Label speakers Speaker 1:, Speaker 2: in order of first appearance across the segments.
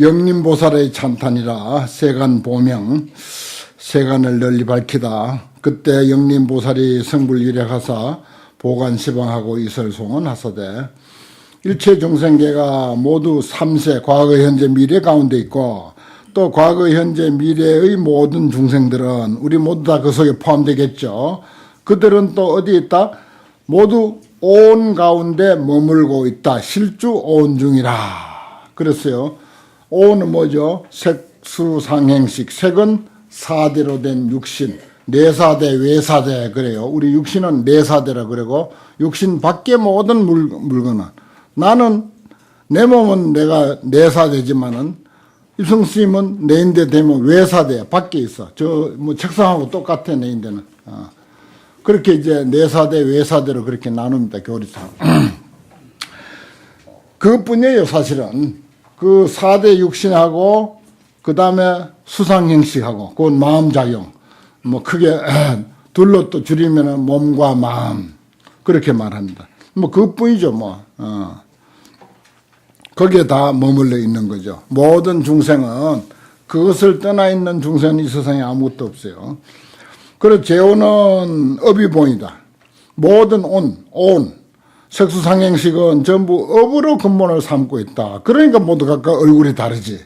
Speaker 1: 영림보살의 찬탄이라 세간 보명, 세간을 널리 밝히다. 그때 영림보살이 성불일약하사 보관시방하고 이설송은 하사되 일체 중생계가 모두 3세 과거 현재 미래 가운데 있고 또 과거 현재 미래의 모든 중생들은 우리 모두 다 그 속에 포함되겠죠. 그들은 또 어디에 있다? 모두 온 가운데 머물고 있다. 실주 온 중이라 그랬어요. 오는 뭐죠? 색수상행식. 색은 사대로 된 육신, 내사대, 외사대 그래요. 우리 육신은 내사대라 그러고 육신 밖에 모든 물건은 나는 내 몸은 내가 내사대지만은 이승스님은 내인대 되면 외사대 밖에 있어. 저 뭐 책상하고 똑같아 내인대는. 그렇게 이제 내사대, 외사대로 그렇게 나눕니다. 교리상. 그것뿐이에요 사실은. 그 4대 육신하고 그 다음에 수상행식하고 그건 마음작용 뭐 크게 둘로 또 줄이면 몸과 마음 그렇게 말합니다. 뭐 그것뿐이죠 뭐. 거기에 다 머물러 있는 거죠. 모든 중생은 그것을 떠나 있는 중생은 이 세상에 아무것도 없어요. 그래서 제오는 업이본이다. 모든 온 색수상행식은 전부 업으로 근본을 삼고 있다. 그러니까 모두 각각 얼굴이 다르지.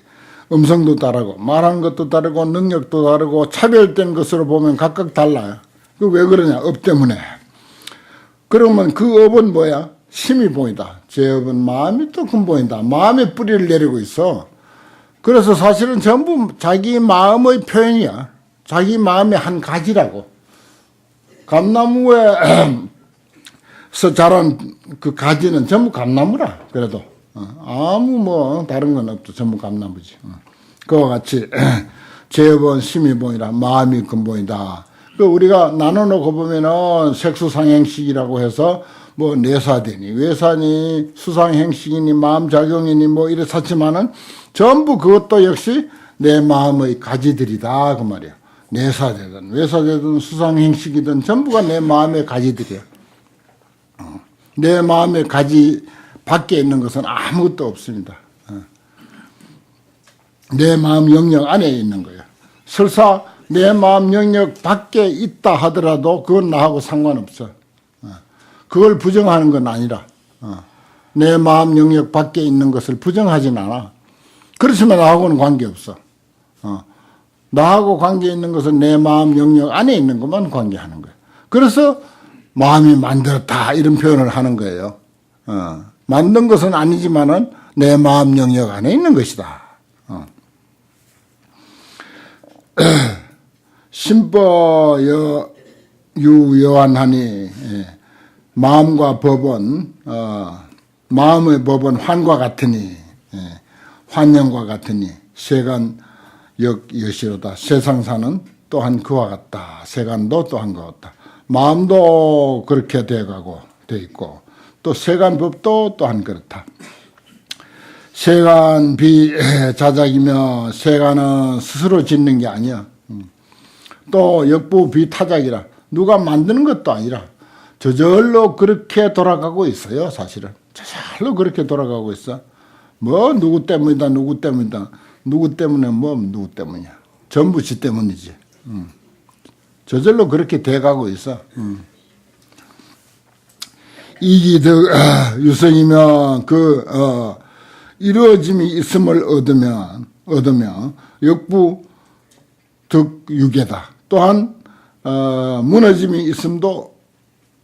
Speaker 1: 음성도 다르고 말하는 것도 다르고 능력도 다르고 차별된 것으로 보면 각각 달라요. 그 왜 그러냐? 업 때문에. 그러면 그 업은 뭐야? 심이 보이다. 제 업은 마음이 또 근본이다. 마음의 뿌리를 내리고 있어. 그래서 사실은 전부 자기 마음의 표현이야. 자기 마음의 한 가지라고. 감나무에 서 자란 그 가지는 전부 감나무라. 그래도 아무 뭐 다른 건 없죠. 전부 감나무지. 그와 같이 제업은 심이본이라 마음이 근본이다. 그 우리가 나눠놓고 보면은 색수상행식이라고 해서 뭐 내사되니 외사니 수상행식이니 마음작용이니 뭐 이래 샀지만은 전부 그것도 역시 내 마음의 가지들이다 그 말이야. 내사되든 외사되든 수상행식이든 전부가 내 마음의 가지들이야. 내 마음의 가지 밖에 있는 것은 아무것도 없습니다. 내 마음 영역 안에 있는 거예요. 설사 내 마음 영역 밖에 있다 하더라도 그건 나하고 상관없어. 그걸 부정하는 건 아니라 내 마음 영역 밖에 있는 것을 부정하진 않아. 그렇지만 나하고는 관계없어. 나하고 관계 있는 것은 내 마음 영역 안에 있는 것만 관계하는 거예요. 그래서 마음이 만들었다 이런 표현을 하는 거예요. 만든 것은 아니지만은 내 마음 영역 안에 있는 것이다. 심법 유여한하니 마음과 법은 마음의 법은 환과 같으니 환영과 같으니 세간 역여시로다. 세상사는 또한 그와 같다. 세간도 또한 그와 같다. 마음도 그렇게 돼가고 돼 있고 또 세간법도 또한 그렇다. 세간 비자작이며 세간은 스스로 짓는 게 아니야. 또 역부 비타작이라 누가 만드는 것도 아니라 저절로 그렇게 돌아가고 있어요. 사실은 저절로 그렇게 돌아가고 있어. 뭐 누구 때문이다 누구 때문이다 누구 때문에 뭐 누구 때문이야. 전부 지 때문이지. 저절로 그렇게 돼가고 있어. 이기득 유성이면 이루어짐이 있음을 얻으면 역부 득유계다. 또한 무너짐이 있음도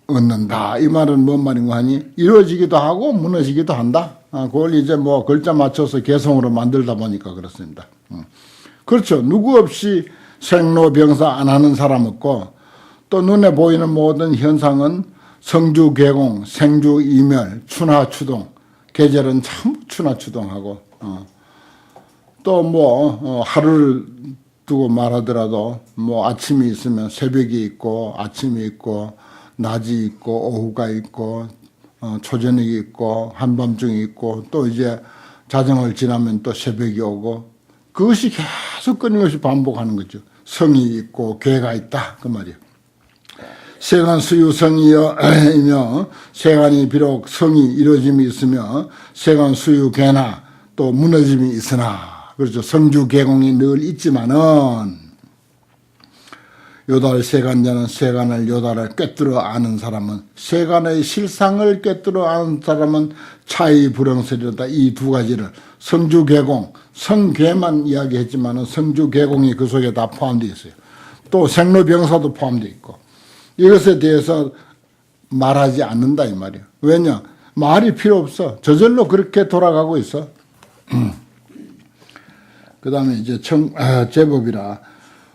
Speaker 1: 얻는다. 이 말은 뭔 말인가 하니 이루어지기도 하고 무너지기도 한다. 그걸 이제 뭐 글자 맞춰서 개성으로 만들다 보니까 그렇습니다. 그렇죠. 누구 없이 생로병사 안 하는 사람 없고 또 눈에 보이는 모든 현상은 성주개공, 생주이멸, 추나추동 계절은 참 추나추동하고 또 뭐 하루를 두고 말하더라도 뭐 아침이 있으면 새벽이 있고 아침이 있고 낮이 있고 오후가 있고 초저녁이 있고 한밤중이 있고 또 이제 자정을 지나면 또 새벽이 오고 그것이 계속 끊임없이 반복하는 거죠. 성이 있고 괴가 있다 그 말이에요. 세간 수유성이며 세간이 비록 성이 이루어짐이 있으며 세간 수유 개나 또 무너짐이 있으나 그렇죠. 성주 개공이 늘 있지만은 요달 세간자는 세간을 요달을 꿰뚫어 아는 사람은 세간의 실상을 꿰뚫어 아는 사람은 차이 불영설이다. 이 두 가지를 성주 개공 성괴만 이야기했지만은 성주 개공이 그 속에 다 포함되어 있어요. 또 생로병사도 포함되어 있고 이것에 대해서 말하지 않는다 이 말이에요. 왜냐? 말이 필요 없어. 저절로 그렇게 돌아가고 있어. 그 다음에 이제 제법이라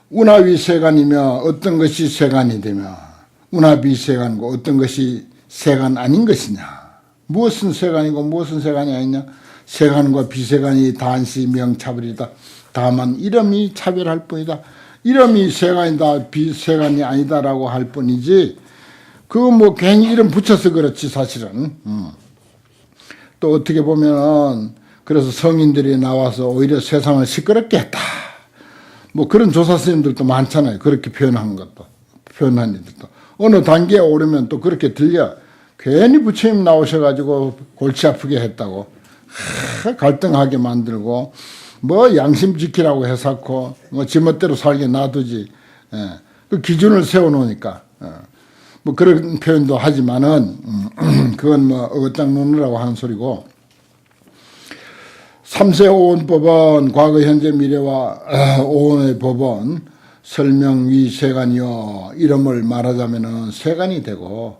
Speaker 1: 운하위 세간이며 어떤 것이 세간이 되며 운하비 세간이고 어떤 것이 세간 아닌 것이냐. 무엇은 세간이고 무엇은 세간이 아니냐. 세간과 비세간이 단시 명차별이다. 다만 이름이 차별할 뿐이다. 이름이 세간이다 비세간이 아니다라고 할 뿐이지 그거 뭐 괜히 이름 붙여서 그렇지 사실은. 또 어떻게 보면 그래서 성인들이 나와서 오히려 세상을 시끄럽게 했다. 뭐 그런 조사 스님들도 많잖아요. 그렇게 표현한 이들도. 어느 단계에 오르면 또 그렇게 들려. 괜히 부처님 나오셔가지고 골치 아프게 했다고. 갈등하게 만들고, 뭐 양심 지키라고 해놓고, 뭐 지멋대로 살게 놔두지. 그 기준을 세워놓으니까. 뭐 그런 표현도 하지만은, 그건 뭐 어긋장 놓느라고 하는 소리고, 삼세 오온법은 과거 현재 미래와 오온의 법은 설명위 세간이요 이름을 말하자면은 세간이 되고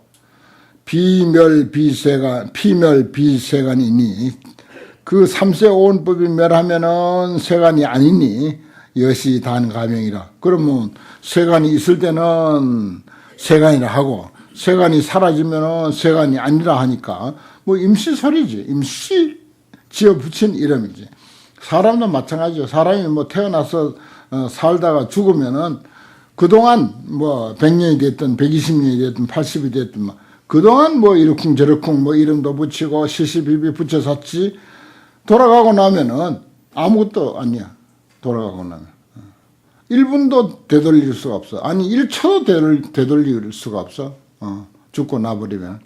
Speaker 1: 비멸 비세간이니 그 삼세 오온법이 멸하면은 세간이 아니니 여시 단가명이라. 그러면 세간이 있을 때는 세간이라 하고 세간이 사라지면은 세간이 아니라 하니까 뭐 임시설이지. 임시 지어 붙인 이름이지. 사람도 마찬가지죠. 사람이 뭐 태어나서 살다가 죽으면은 그동안 뭐 100년이 됐든 120년이 됐든 80이 됐든 뭐 그동안 뭐 이러쿵 저러쿵 뭐 이름도 붙이고 시시비비 붙여 샀지 돌아가고 나면은 아무것도 아니야. 돌아가고 나면 1분도 되돌릴 수가 없어. 아니 1초도 되돌릴 수가 없어. 죽고 나버리면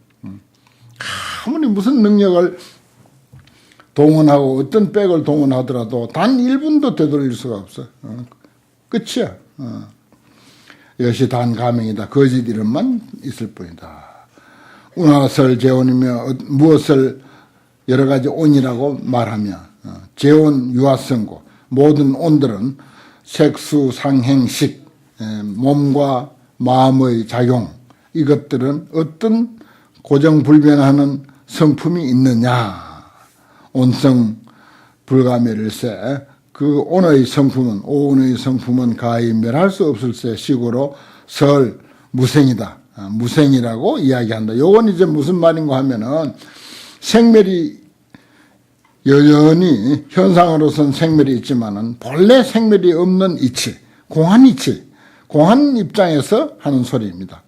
Speaker 1: 아무리 무슨 능력을 동원하고 어떤 백을 동원하더라도 단 1분도 되돌릴 수가 없어. 끝이야. 이것이 단 가명이다. 거짓 이름만 있을 뿐이다. 운하설 재온이며 무엇을 여러 가지 온이라고 말하며 재온 유화성고 모든 온들은 색수 상행식 몸과 마음의 작용 이것들은 어떤 고정불변하는 성품이 있느냐. 온성 불가멸일세 그 온의 성품은 오온의 성품은 가히 멸할 수 없을세 식으로 설 무생이다. 무생이라고 이야기한다. 요건 이제 무슨 말인가 하면은 생멸이 여전히 현상으로선 생멸이 있지만은 본래 생멸이 없는 이치, 공한 이치, 공한 입장에서 하는 소리입니다.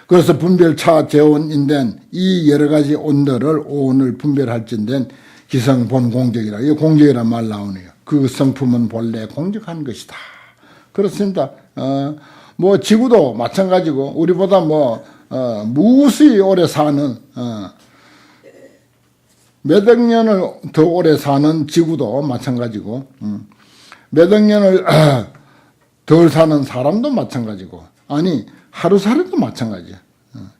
Speaker 1: 그래서 분별차 재온인된 이 여러 가지 온들을 오온을 분별할진된 기성본 공적이라. 이 공적이란 말 나오네요. 그 성품은 본래 공적한 것이다. 그렇습니다. 뭐 지구도 마찬가지고 우리보다 무수히 오래 사는 몇억 년을 더 오래 사는 지구도 마찬가지고 몇억 년을 덜 사는 사람도 마찬가지고 아니 하루살이도 마찬가지야.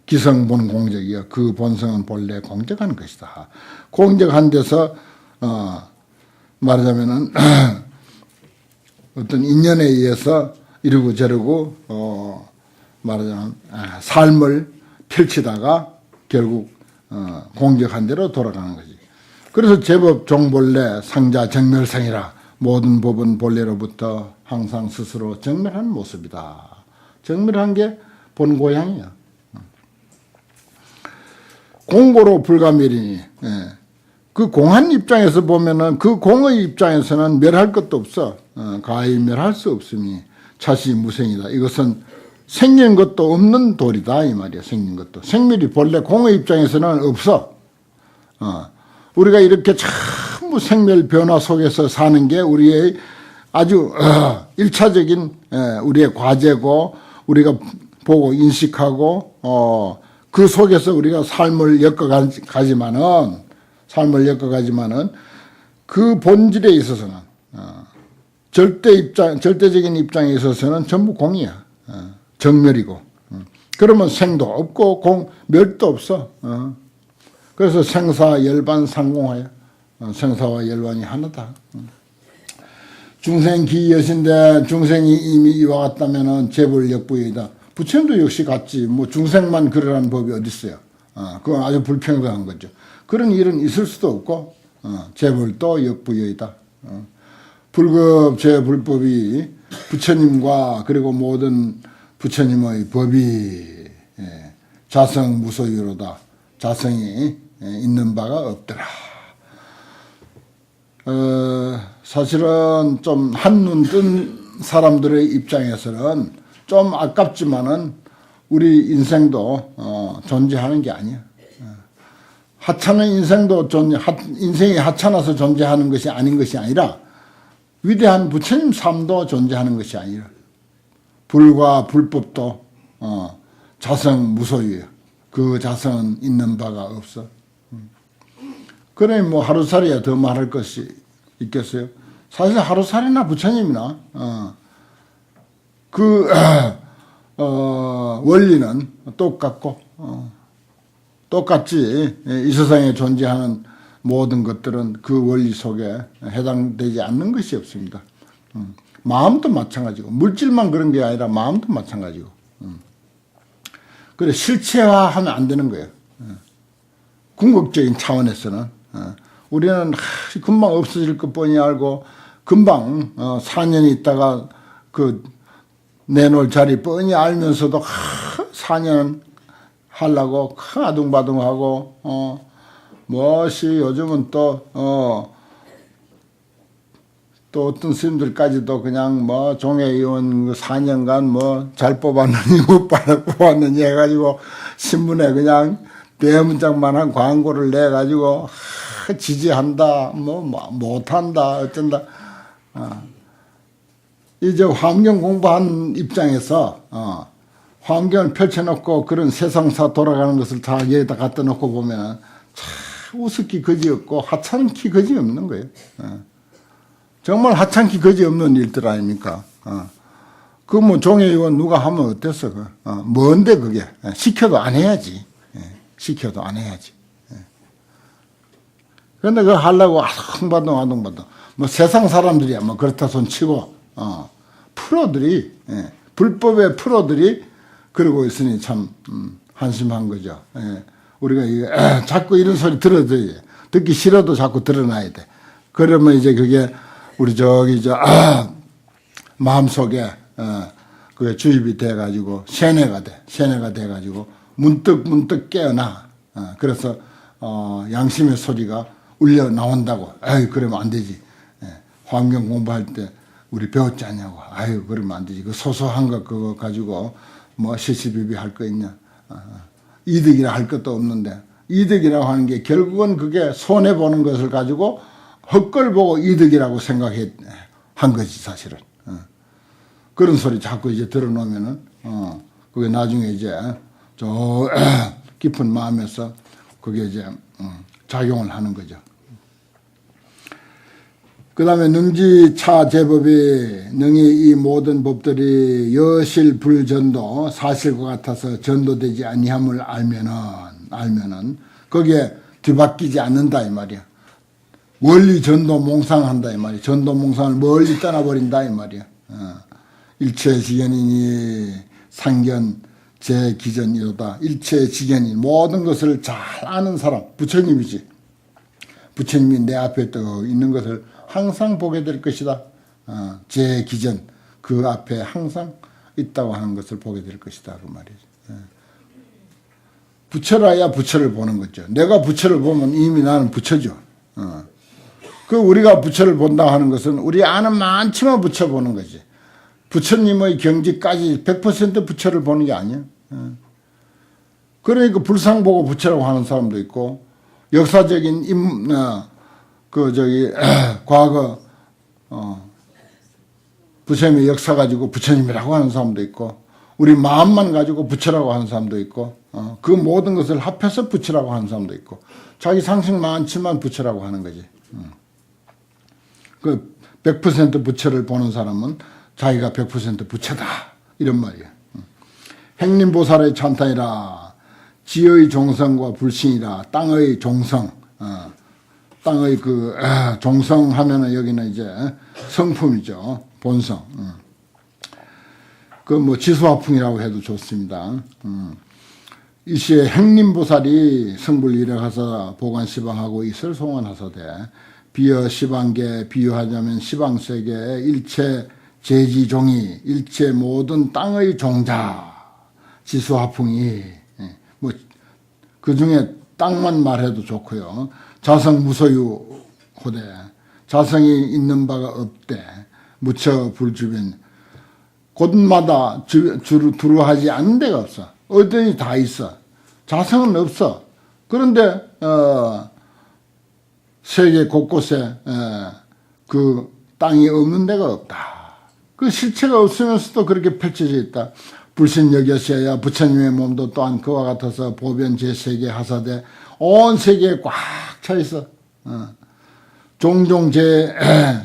Speaker 1: 기성본 공적이야. 그 본성은 본래 공적한 것이다. 공적한 데서 말하자면은 어떤 인연에 의해서 이러고 저러고 말하자면 삶을 펼치다가 결국 공적한 대로 돌아가는 거지. 그래서 제법 종본래 상자 정멸상이라 모든 법은 본래로부터 항상 스스로 정멸하는 모습이다. 정멸한 게 본고향이야. 공고로 불가멸이니 그 공한 입장에서 보면은 그 공의 입장에서는 멸할 것도 없어. 가히 멸할 수 없으니 차시 무생이다. 이것은 생긴 것도 없는 도리다 이 말이야. 생긴 것도 생멸이 본래 공의 입장에서는 없어. 우리가 이렇게 전부 생멸 변화 속에서 사는 게 우리의 아주 1차적인 우리의 과제고 우리가 보고 인식하고 그 속에서 우리가 삶을 엮어가지만은 그 본질에 있어서는 절대적인 입장에 있어서는 전부 공이야. 정멸이고. 그러면 생도 없고 멸도 없어. 그래서 생사 열반 상공하여 생사와 열반이 하나다. 중생기 여신데 중생이 이미 이와 같다면은 재벌역부이다. 부처님도 역시 같지. 뭐 중생만 그러라는 법이 어디 있어요. 그건 아주 불평등한 거죠. 그런 일은 있을 수도 없고 재벌도 역부여이다. 불급 재불법이 부처님과 그리고 모든 부처님의 법이 자성무소유로다. 자성이 있는 바가 없더라. 사실은 좀 한눈 뜬 사람들의 입장에서는 좀 아깝지만은 우리 인생도 존재하는 게 아니야. 하찮은 인생도 인생이 하찮아서 존재하는 것이 아닌 것이 아니라 위대한 부처님 삶도 존재하는 것이 아니라 불과 불법도 자성 무소유예요. 그 자성은 있는 바가 없어. 그러니 뭐 하루살이야 더 말할 것이 있겠어요. 사실 하루살이나 부처님이나 그 원리는 똑같고 똑같지. 이 세상에 존재하는 모든 것들은 그 원리 속에 해당되지 않는 것이 없습니다. 마음도 마찬가지고 물질만 그런 게 아니라 마음도 마찬가지고. 그래 실체화하면 안 되는 거예요. 궁극적인 차원에서는 우리는 금방 없어질 것 뻔히 알고 금방 4년이 있다가 그 내놓을 자리 뻔히 알면서도 4년 하려고 아둥바둥하고 뭐시 요즘은 또 어떤 스님들까지도 그냥 뭐 종회의원 4년간 뭐 잘 뽑았느니 못 뽑았느니 해가지고 신문에 그냥 대문짝만한 광고를 내가지고 지지한다 뭐 못한다 어쩐다. 이제 환경 공부한 입장에서 환경을 펼쳐놓고 그런 세상사 돌아가는 것을 다 여기다 갖다 놓고 보면 참 우습기 그지없고 하찮기 그지없는 거예요. 정말 하찮기 그지없는 일들 아닙니까? 그 뭐 종회의원 누가 하면 어땠어? 뭔데 그게? 시켜도 안 해야지. 시켜도 안 해야지. 그런데 그거 하려고 아둥바둥. 뭐 세상 사람들이야 뭐 그렇다 손 치고 프로들이 불법의 프로들이 그러고 있으니 참 한심한 거죠. 우리가 자꾸 이런 소리 들어줘야 돼. 듣기 싫어도 자꾸 드러나야 돼. 그러면 이제 그게 우리 마음속에 그게 주입이 돼가지고 세뇌가 돼가지고 문득 깨어나. 그래서 양심의 소리가 울려 나온다고. 아유 그러면 안 되지. 환경 공부할 때 우리 배웠지 않냐고. 아유 그러면 안 되지. 그 소소한 거 그거 가지고 뭐 시시비비 할 거 있냐. 이득이라 할 것도 없는데 이득이라고 하는 게 결국은 그게 손해보는 것을 가지고 헛걸 보고 이득이라고 한 거지 사실은. 그런 소리 자꾸 이제 들어놓으면은 그게 나중에 이제 저 깊은 마음에서 그게 이제 작용을 하는 거죠. 그 다음에 능지차 제법이 능히 이 모든 법들이 여실불전도 사실과 같아서 전도되지 아니함을 알면은 거기에 뒤바뀌지 않는다 이 말이야. 원리 전도 몽상한다 이 말이야. 전도 몽상을 멀리 떠나버린다 이 말이야. 일체지견이니 상견 제기전이로다. 일체지견이 모든 것을 잘 아는 사람 부처님이지. 부처님이 내 앞에 또 있는 것을 항상 보게 될 것이다. 제기전 그 앞에 항상 있다고 하는 것을 보게 될 것이다 그 말이지. 부처라야 부처를 보는 거죠. 내가 부처를 보면 이미 나는 부처죠. 그 우리가 부처를 본다 하는 것은 우리 아는 많지만 부처 보는 거지. 부처님의 경지까지 100% 부처를 보는 게 아니야. 그러니까 불상 보고 부처라고 하는 사람도 있고 역사적인 과거 부처님의 역사 가지고 부처님이라고 하는 사람도 있고 우리 마음만 가지고 부처라고 하는 사람도 있고, 그 모든 것을 합해서 부처라고 하는 사람도 있고, 자기 상식 많지만 부처라고 하는 거지. 그 100% 부처를 보는 사람은 자기가 100% 부처다 이런 말이야. 행림보살의 찬탄이라 지의 종성과 불신이라 땅의 종성. 땅의 그 종성 하면은 여기는 이제 성품이죠. 본성. 그 뭐 지수화풍이라고 해도 좋습니다. 이 시에 행림보살이 성불일약하사 보관시방하고 이슬 송원하사대 비여 시방계 비유하자면 시방세계 일체 제지종이 일체 모든 땅의 종자 지수화풍이 뭐 그 중에 땅만 말해도 좋고요. 자성 무소유 호대 자성이 있는 바가 없대 무처 불주변 곳마다 두루하지 않은 데가 없어. 어디든지 다 있어. 자성은 없어. 그런데 세계 곳곳에 그 땅이 없는 데가 없다. 그 실체가 없으면서도 그렇게 펼쳐져 있다. 불신여겼어야 부처님의 몸도 또한 그와 같아서 보변 제3계 하사대 온 세계에 꽉 차 있어. 종종 제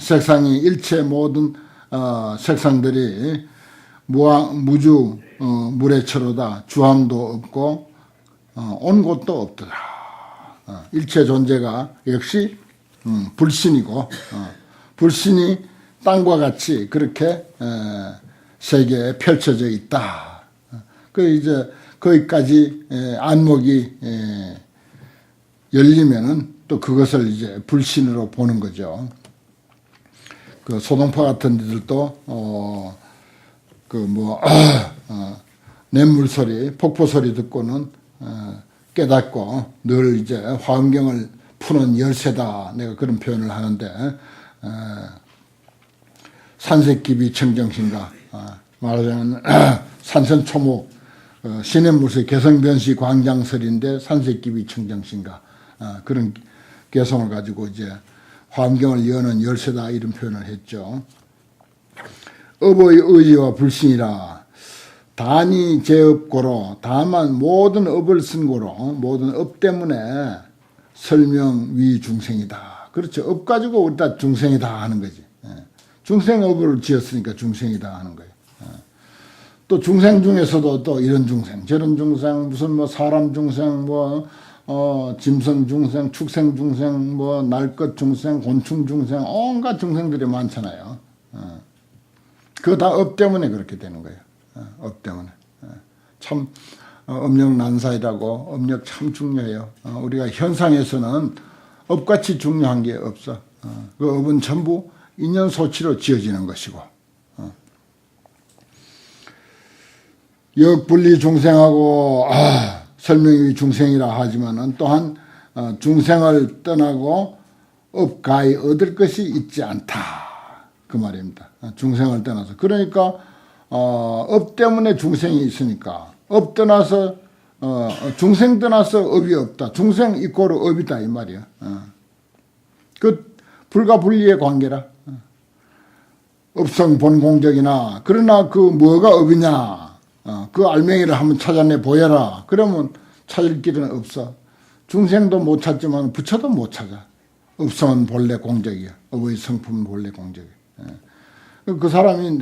Speaker 1: 색상이 일체 모든 색상들이 무주 물의처로다. 주함도 없고 온 곳도 없더라. 일체 존재가 역시 불신이고 불신이 땅과 같이 그렇게 세계에 펼쳐져 있다. 그 이제 거기까지 안목이 열리면은 또 그것을 이제 불신으로 보는 거죠. 그 소동파 같은 데들도 그 뭐 냇물 소리, 폭포 소리 듣고는 깨닫고 늘 이제 화엄경을 푸는 열쇠다. 내가 그런 표현을 하는데 산색기비 청정신가 말하자면 산천초목 시냇물새 개성변시 광장설인데 산색기비 청정신가 그런 개성을 가지고 이제 화엄경을 여는 열쇠다 이런 표현을 했죠. 업의 의지와 불신이라 단이 제업고로 다만 모든 업을 쓴 고로 모든 업 때문에 설명 위 중생이다. 그렇죠. 업 가지고 우리가 중생이다 하는 거지. 중생업을 지었으니까 중생이다 하는 거예요. 또 중생 중에서도 또 이런 중생, 저런 중생, 무슨 뭐 사람 중생, 뭐 짐승 중생, 축생 중생, 뭐 날것 중생, 곤충 중생, 온갖 중생들이 많잖아요. 그거 다 업 때문에 그렇게 되는 거예요. 업 때문에. 참 업력 난사이라고 업력 참 중요해요. 우리가 현상에서는 업같이 중요한 게 없어. 그 업은 전부 인연소치로 지어지는 것이고 역분리 중생하고 설명이 중생이라 하지만은 또한 중생을 떠나고 업가에 얻을 것이 있지 않다 그 말입니다. 중생을 떠나서 그러니까 업 때문에 중생이 있으니까 업 떠나서 중생 떠나서 업이 없다. 중생 이꼬르 업이다 이 말이야. 그 불가분리의 관계라. 업성 본공적이나 그러나 그 뭐가 업이냐 그 알맹이를 한번 찾아내 보여라. 그러면 찾을 길은 없어. 중생도 못 찾지만 부처도 못 찾아. 업성은 본래 공적이야. 업의 성품은 본래 공적이야. 그 사람이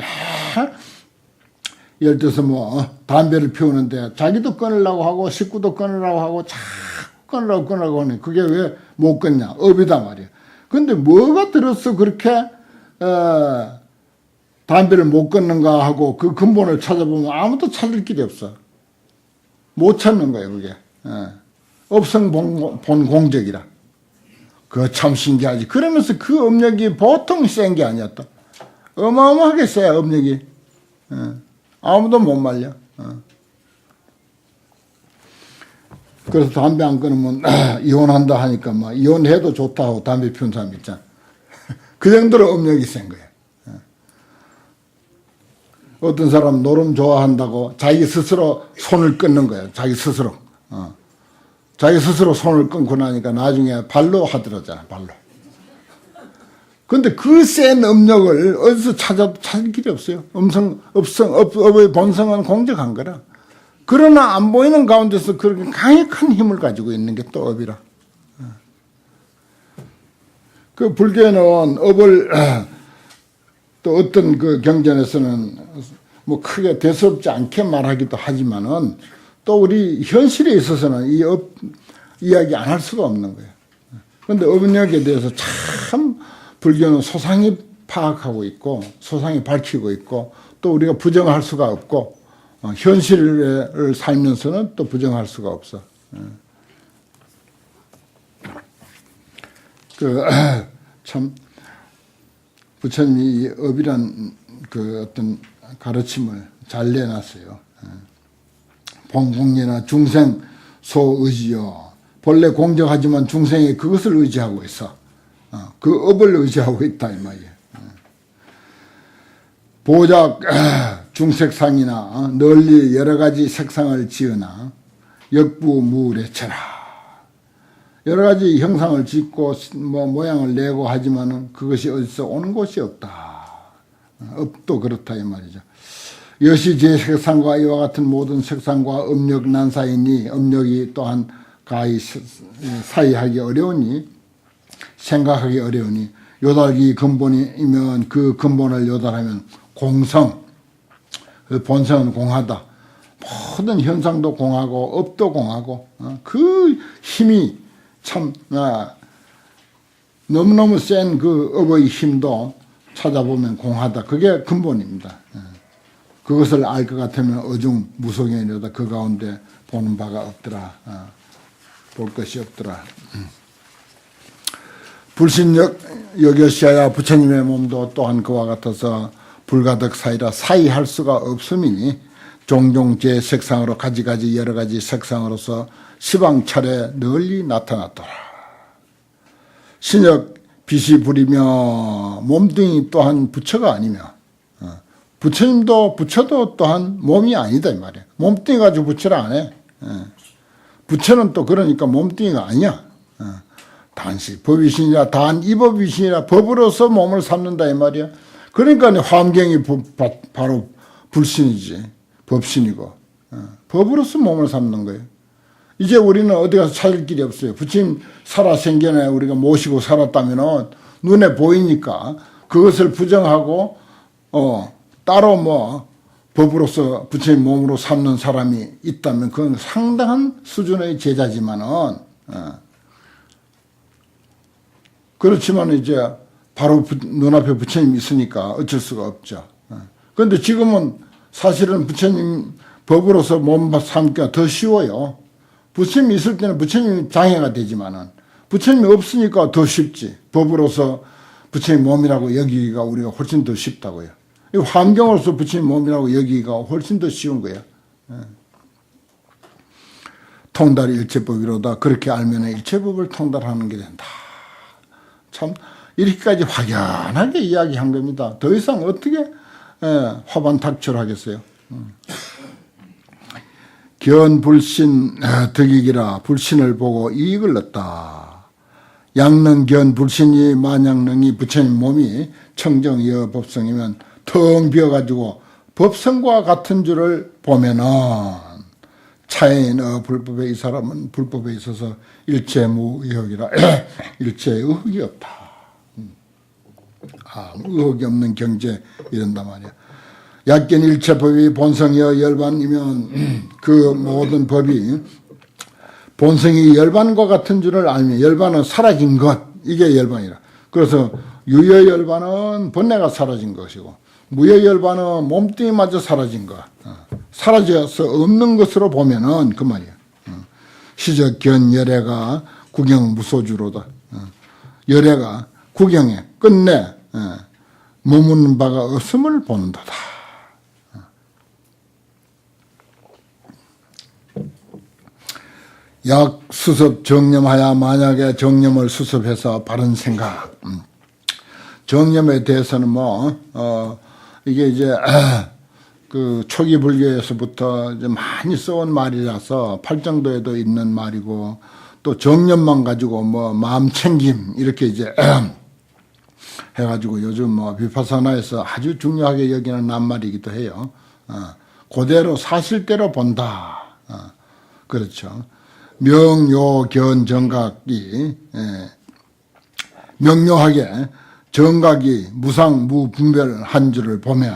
Speaker 1: 예를 들어서 뭐 담배를 피우는데 자기도 끊으려고 하고 식구도 끊으려고 하고 자꾸 끊으려고 하네. 그게 왜 못 끊냐. 업이다 말이야. 근데 뭐가 들어서 그렇게 담배를 못 끊는가 하고 그 근본을 찾아보면 아무도 찾을 길이 없어. 못 찾는 거예요 그게. 업성 본 공적이라. 그거 참 신기하지. 그러면서 그 업력이 보통 센 게 아니었다. 어마어마하게 세 업력이. 아무도 못 말려. 그래서 담배 안 끊으면 이혼한다 하니까 막 이혼해도 좋다 하고 담배 피운 사람 있잖아. 그 정도로 업력이 센 거야. 어떤 사람 노름 좋아한다고 자기 스스로 손을 끊는 거예요. 자기 스스로. 자기 스스로 손을 끊고 나니까 나중에 발로 하더라잖아. 발로. 근데 그 센 업력을 어디서 찾을 길이 없어요. 업의 본성은 공적한 거라. 그러나 안 보이는 가운데서 그렇게 강력한 힘을 가지고 있는 게 또 업이라. 그 불교에는 업을 또 어떤 그 경전에서는 뭐 크게 대수롭지 않게 말하기도 하지만은 또 우리 현실에 있어서는 이 업 이야기 안 할 수가 없는 거예요. 그런데 업력에 대해서 참 불교는 소상히 파악하고 있고 소상히 밝히고 있고 또 우리가 부정할 수가 없고 현실을 살면서는 또 부정할 수가 없어. 참 부처님이 이 업이란 그 어떤 가르침을 잘 내놨어요. 봉공리나 중생 소의지요. 본래 공적하지만 중생이 그것을 의지하고 있어. 그 업을 의지하고 있다 이 말이에요. 보작 중색상이나 널리 여러 가지 색상을 지으나 역부무례처라. 여러 가지 형상을 짓고 뭐 모양을 내고 하지만은 그것이 어디서 오는 곳이 없다. 업도 그렇다 이 말이죠. 여시 제 색상과 이와 같은 모든 색상과 업력 난사이니 업력이 또한 가히 사이하기 어려우니 생각하기 어려우니 요달기 근본이면 그 근본을 요달하면 공성, 그 본성은 공하다. 모든 현상도 공하고 업도 공하고 그 힘이 참 너무너무 센 그 업의 힘도 찾아보면 공하다. 그게 근본입니다. 그것을 알 것 같으면 어중무속행이로다. 그 가운데 보는 바가 없더라. 볼 것이 없더라. 불신력 여겨시하야 부처님의 몸도 또한 그와 같아서 불가득 사이라 사이할 수가 없음이니 종종 제 색상으로 가지가지 여러 가지 색상으로서 시방철에 널리 나타났더라. 신역 빛이 부리며 몸뚱이 또한 부처가 아니며 부처님도 부처도 또한 몸이 아니다 이 말이야. 몸뚱이 가지고 부처를 안 해. 부처는 또 그러니까 몸뚱이가 아니야. 단시 법이신이라 단 이 법이신이라 법으로서 몸을 삼는다 이 말이야. 그러니까 화엄경이 바로 불신이지. 법신이고 법으로서 몸을 삼는 거예요. 이제 우리는 어디 가서 찾을 길이 없어요. 부처님 살아생전에 우리가 모시고 살았다면 눈에 보이니까 그것을 부정하고 따로 뭐 법으로서 부처님 몸으로 삼는 사람이 있다면 그건 상당한 수준의 제자지만은 그렇지만 이제 바로 눈앞에 부처님이 있으니까 어쩔 수가 없죠. 그런데 지금은 사실은 부처님 법으로서 몸 삼기가 더 쉬워요. 부처님이 있을 때는 부처님이 장애가 되지만은 부처님이 없으니까 더 쉽지. 법으로서 부처님 몸이라고 여기기가 우리가 훨씬 더 쉽다고요. 이 환경으로서 부처님 몸이라고 여기기가 훨씬 더 쉬운 거예요. 통달이 일체법이로다. 그렇게 알면 일체법을 통달하는 게 된다. 참 이렇게까지 확연하게 이야기한 겁니다. 더 이상 어떻게 화반탁출하겠어요. 견불신 득익이라 불신을 보고 이익을 얻다. 양능견 불신이 만양능이 부처님 몸이 청정이여 법성이면 텅 비어가지고 법성과 같은 줄을 보면은 차인 불법에 이 사람은 불법에 있어서 일체무의혹이라 일체의혹이 없다. 의혹이 없는 경제 이런단 말이야. 약견 일체법이 본성이여 열반이면 그 모든 법이 본성이 열반과 같은 줄을 알면 열반은 사라진 것 이게 열반이라. 그래서 유여열반은 번뇌가 사라진 것이고 무여열반은 몸뚱이마저 사라진 것. 사라져서 없는 것으로 보면은 그 말이야. 시적견 열애가 구경무소주로다. 열애가 구경에 끝내 머무는 바가 없음을 본다다. 약 수습 정념하야 만약에 정념을 수습해서 바른 생각. 정념에 대해서는 이게 이제 그 초기 불교에서부터 이제 많이 써온 말이라서 팔정도에도 있는 말이고 또 정념만 가지고 마음 챙김 이렇게 이제 해가지고 요즘 뭐 비파사나에서 아주 중요하게 여기는 낱말이기도 해요. 그대로 사실대로 본다. 그렇죠. 명요견 정각이 명료하게 정각이 무상무분별한 줄을 보면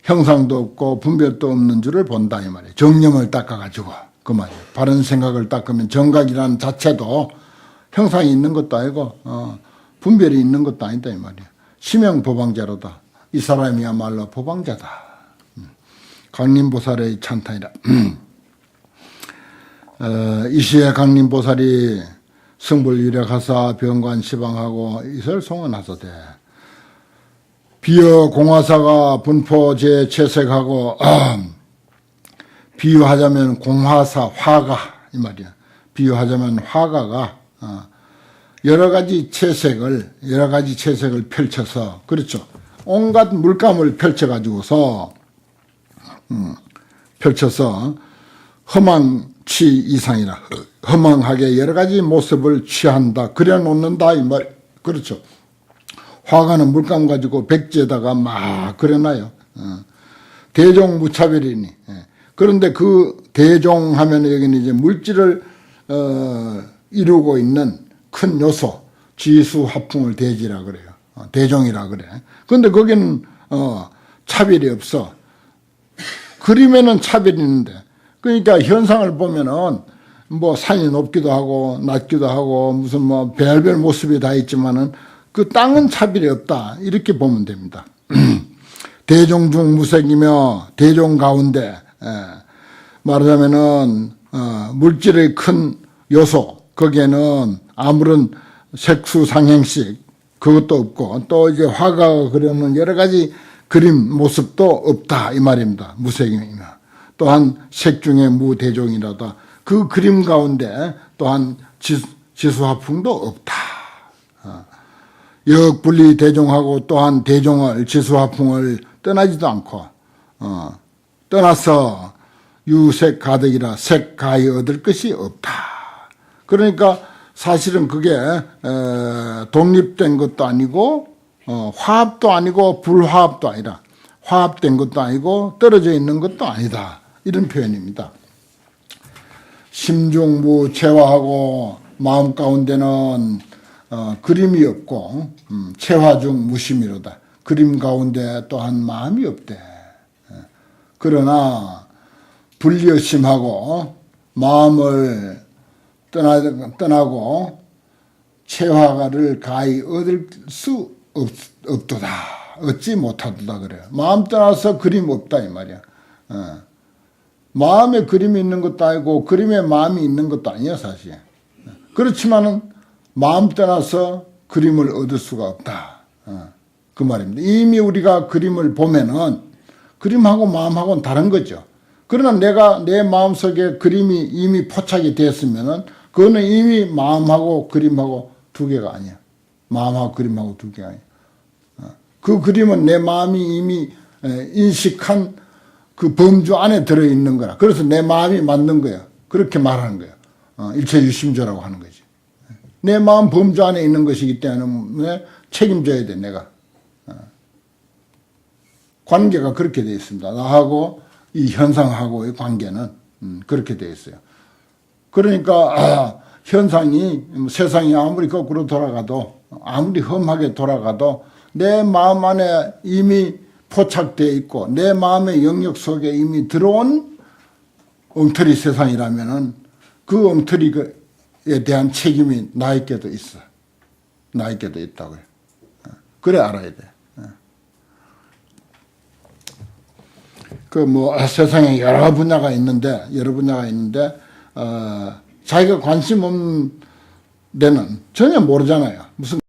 Speaker 1: 형상도 없고 분별도 없는 줄을 본다 이 말이에요. 정념을 닦아가지고 그 말이에요. 바른 생각을 닦으면 정각이라는 자체도 형상이 있는 것도 아니고 분별이 있는 것도 아니다 이 말이에요. 심형보방자로다. 이 사람이야말로 보방자다. 강림보살의 찬탄이라. 이시에 강림보살이 승불유력하사 병관 시방하고 이설 송언하소되 비여 공화사가 분포제 채색하고 비유하자면 공화사 화가 이 말이야. 비유하자면 화가가 여러 가지 채색을 펼쳐서 그렇죠. 온갖 물감을 펼쳐가지고서 펼쳐서 허망치 이상이라 허망하게 여러 가지 모습을 취한다. 그려놓는다 이 말. 그렇죠. 화가는 물감 가지고 백지에다가 막 그려놔요. 대종무차별이니. 그런데 그 대종하면 여기는 이제 물질을 이루고 있는 큰 요소, 지수화풍을 대지라 그래요. 대종이라 그래. 그런데 거기는 차별이 없어. 그림에는 차별이 있는데, 그러니까 현상을 보면은 뭐 산이 높기도 하고 낮기도 하고 무슨 뭐 별별 모습이 다 있지만은 그 땅은 차별이 없다. 이렇게 보면 됩니다. 대종 중 무색이며 대종 가운데 말하자면은 물질의 큰 요소 거기에는 아무런 색수상행식 그것도 없고 또 이제 화가가 그려놓은 여러 가지 그림 모습도 없다 이 말입니다. 무색이며 또한 색 중에 무대종이라다. 그 그림 가운데 또한 지수화풍도 없다. 역분리 대종하고 또한 대종을 지수화풍을 떠나지도 않고 떠나서 유색 가득이라 색 가히 얻을 것이 없다. 그러니까 사실은 그게 독립된 것도 아니고 화합도 아니고 불화합도 아니라 화합된 것도 아니고 떨어져 있는 것도 아니다. 이런 표현입니다. 심중무체화하고 마음 가운데는 그림이 없고 체화중 무심이로다. 그림 가운데 또한 마음이 없대. 그러나 불여심하고 마음을 떠나고 체화를 가히 얻을 수 없도다. 얻지 못하도다 그래요. 마음 떠나서 그림 없다 이 말이야. 마음에 그림이 있는 것도 아니고 그림에 마음이 있는 것도 아니야 사실. 그렇지만은 마음 떠나서 그림을 얻을 수가 없다. 그 말입니다. 이미 우리가 그림을 보면은 그림하고 마음하고는 다른 거죠. 그러나 내가 내 마음속에 그림이 이미 포착이 됐으면은 그거는 이미 마음하고 그림하고 두 개가 아니야. 마음하고 그림하고 두 개가 아니야. 그 그림은 내 마음이 이미 인식한 그 범주 안에 들어있는 거라. 그래서 내 마음이 만든 거야. 그렇게 말하는 거야. 일체유심조라고 하는 거지. 내 마음 범주 안에 있는 것이기 때문에 책임져야 돼, 내가. 관계가 그렇게 되어 있습니다. 나하고 이 현상하고의 관계는 그렇게 되어 있어요. 그러니까 현상이 세상이 아무리 거꾸로 돌아가도 아무리 험하게 돌아가도 내 마음 안에 이미 포착되어 있고 내 마음의 영역 속에 이미 들어온 엉터리 세상이라면은 그 엉터리에 대한 책임이 나에게도 있어. 나에게도 있다고요. 그래 알아야 돼. 그 뭐 세상에 여러 분야가 있는데 자기가 관심 없는 데는 전혀 모르잖아요. 무슨